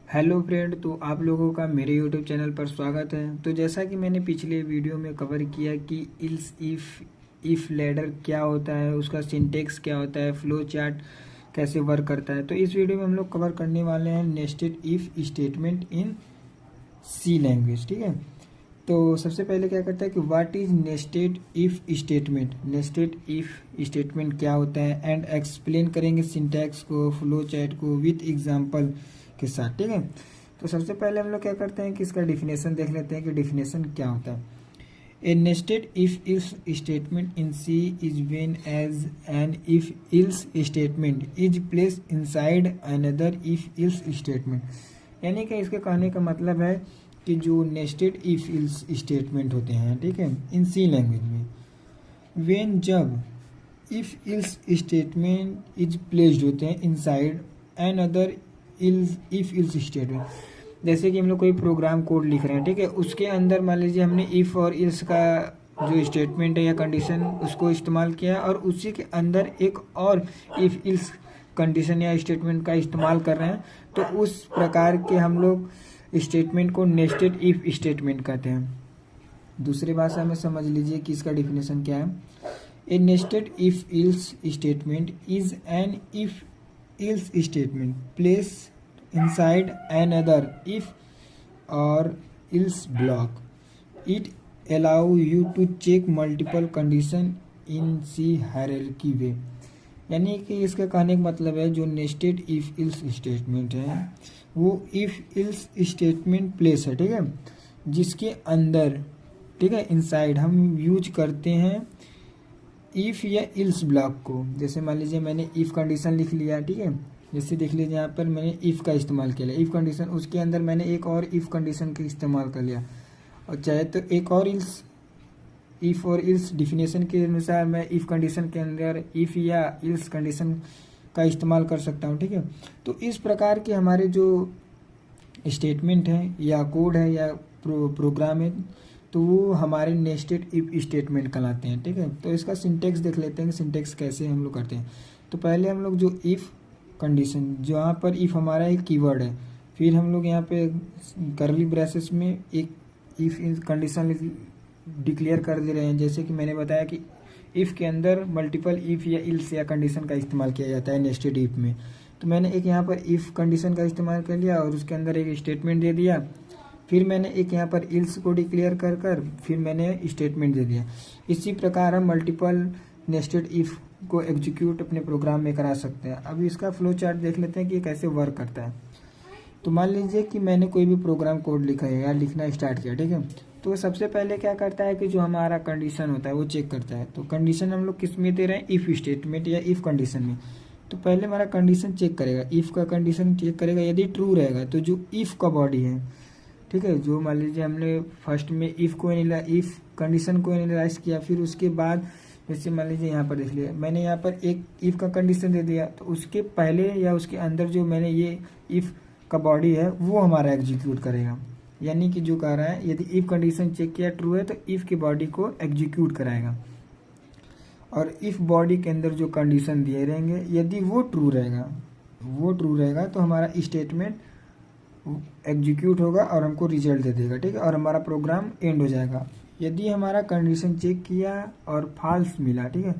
Hello friend, तो आप लोगों का मेरे यूट्यूब चैनल पर स्वागत है। तो जैसा कि मैंने पिछले वीडियो में कवर किया कि इल्स इफ़ लैडर क्या होता है, उसका सिंटेक्स क्या होता है, फ्लो चार्ट कैसे वर्क करता है, तो इस वीडियो में हम लोग कवर करने वाले हैं nested if statement in C language. ठीक है, तो सबसे पहले क्या करता है कि what is nested if statement. Nested if statement क्या होता है एंड एक्सप्लेन करेंगे सिंटैक्स को, फ्लो चार्ट को विथ एग्जांपल के साथ। ठीक है, तो सबसे पहले हम लोग क्या करते हैं कि इसका डिफिनेशन देख लेते हैं कि डिफिनेशन क्या होता है। A nested if else statement in C is when as an if else statement is placed inside another if else statement. यानी कि इसके कहने का मतलब है कि जो नेस्टेड इफ इल्स स्टेटमेंट होते हैं, ठीक है, इन सी लैंग्वेज में, व्हेन जब if else statement is placed होते हैं inside another if else statement. जैसे कि हम लोग कोई प्रोग्राम कोड लिख रहे हैं, ठीक है, उसके अंदर मान लीजिए हमने इफ और इल्स का जो स्टेटमेंट है या कंडीशन उसको इस्तेमाल किया और उसी के अंदर एक और इफ इल्स कंडीशन या स्टेटमेंट का इस्तेमाल कर रहे हैं, तो उस प्रकार के हम लोग स्टेटमेंट को नेस्टेड इफ स्टेटमेंट कहते हैं। दूसरी भाषा में समझ लीजिए कि इसका डिफिनेशन क्या है। A nested if else statement is an if else statement place inside another if और else block. It allow you to check multiple condition in C hierarchy way. यानी कि इसका कहने का मतलब है जो नेस्टेड इफ इल्स स्टेटमेंट है वो इफ इल्स स्टेटमेंट प्लेस है, ठीक है, जिसके अंदर, ठीक है, इनसाइड हम यूज करते हैं इफ या इल्स ब्लॉक को। जैसे मान लीजिए मैंने इफ कंडीशन लिख लिया, ठीक है, जैसे देख लीजिए यहाँ पर मैंने इफ का इस्तेमाल किया इफ कंडीशन, उसके अंदर मैंने एक और इफ कंडीशन का इस्तेमाल कर लिया, और चाहे तो एक और इल्स, इफ और इल्स डिफिनेशन के अनुसार मैं इफ कंडीशन के अंदर इफ या इल्स कंडीशन का इस्तेमाल कर सकता हूँ। ठीक है, तो इस प्रकार के हमारे जो स्टेटमेंट है या कोड है या प्रोग्राम है, तो वो हमारे नेस्टेड इफ स्टेटमेंट कहलाते हैं। ठीक है, तो इसका सिंटेक्स देख लेते हैं कि सिंटेक्स कैसे हम लोग करते हैं। तो पहले हम लोग जो इफ कंडीशन, जहाँ पर इफ हमारा एक कीवर्ड है, फिर हम लोग यहाँ पे करली ब्रेसेस में एक इफ कंडीशन डिक्लेयर कर दे रहे हैं। जैसे कि मैंने बताया कि इफ़ के अंदर मल्टीपल इफ़ या इल्स या कंडीशन का इस्तेमाल किया जाता है नेस्टेड इफ में। तो मैंने एक यहाँ पर इफ़ कंडीशन का इस्तेमाल कर लिया और उसके अंदर एक स्टेटमेंट दे दिया, फिर मैंने एक यहाँ पर इल्स को डिक्लेयर कर फिर मैंने स्टेटमेंट दे दिया। इसी प्रकार हम मल्टीपल नेस्टेड इफ को एग्जीक्यूट अपने प्रोग्राम में करा सकते हैं। अब इसका फ्लो चार्ट देख लेते हैं कि ये कैसे वर्क करता है। तो मान लीजिए कि मैंने कोई भी प्रोग्राम कोड लिखा है या लिखना स्टार्ट किया, ठीक है, तो सबसे पहले क्या करता है कि जो हमारा कंडीशन होता है वो चेक करता है। तो कंडीशन हम लोग किस में दे रहे हैं, इफ़ स्टेटमेंट या इफ़ कंडीशन में। तो पहले हमारा कंडीशन चेक करेगा, इफ़ का कंडीशन चेक करेगा, यदि ट्रू रहेगा तो जो इफ़ का बॉडी है, ठीक है, जो मान लीजिए हमने फर्स्ट में इफ़ कंडीशन को एनालाइज किया, फिर उसके बाद जैसे मान लीजिए यहाँ पर देख लिया मैंने, यहाँ पर एक इफ़ का कंडीशन दे दिया, तो उसके पहले या उसके अंदर जो मैंने ये इफ़ का बॉडी है वो हमारा एग्जीक्यूट करेगा। यानी कि जो कह रहा है यदि इफ़ कंडीशन चेक किया ट्रू है तो इफ़ की बॉडी को एग्जीक्यूट कराएगा, और इफ़ बॉडी के अंदर जो कंडीशन दिए रहेंगे यदि वो ट्रू रहेगा तो हमारा स्टेटमेंट एग्जीक्यूट होगा और हमको रिजल्ट दे देगा। ठीक है, और हमारा प्रोग्राम एंड हो जाएगा। यदि हमारा कंडीशन चेक किया और फॉल्स मिला, ठीक है,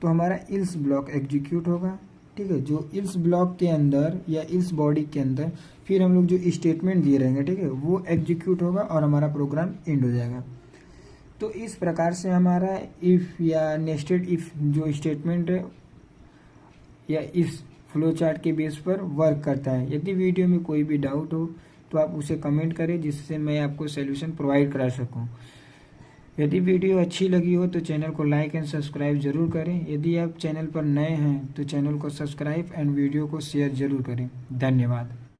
तो हमारा इल्स ब्लॉक एग्जीक्यूट होगा। ठीक है, जो इल्स ब्लॉक के अंदर या इल्स बॉडी के अंदर फिर हम लोग जो स्टेटमेंट दिए रहेंगे, ठीक है, वो एग्जीक्यूट होगा और हमारा प्रोग्राम एंड हो जाएगा। तो इस प्रकार से हमारा इफ़ या नेस्टेड इफ़ जो स्टेटमेंट है या इस फ्लो चार्ट के बेस पर वर्क करता है। यदि वीडियो में कोई भी डाउट हो तो आप उसे कमेंट करें, जिससे मैं आपको सोल्यूशन प्रोवाइड करा सकूं। यदि वीडियो अच्छी लगी हो तो चैनल को लाइक एंड सब्सक्राइब जरूर करें। यदि आप चैनल पर नए हैं तो चैनल को सब्सक्राइब एंड वीडियो को शेयर जरूर करें। धन्यवाद।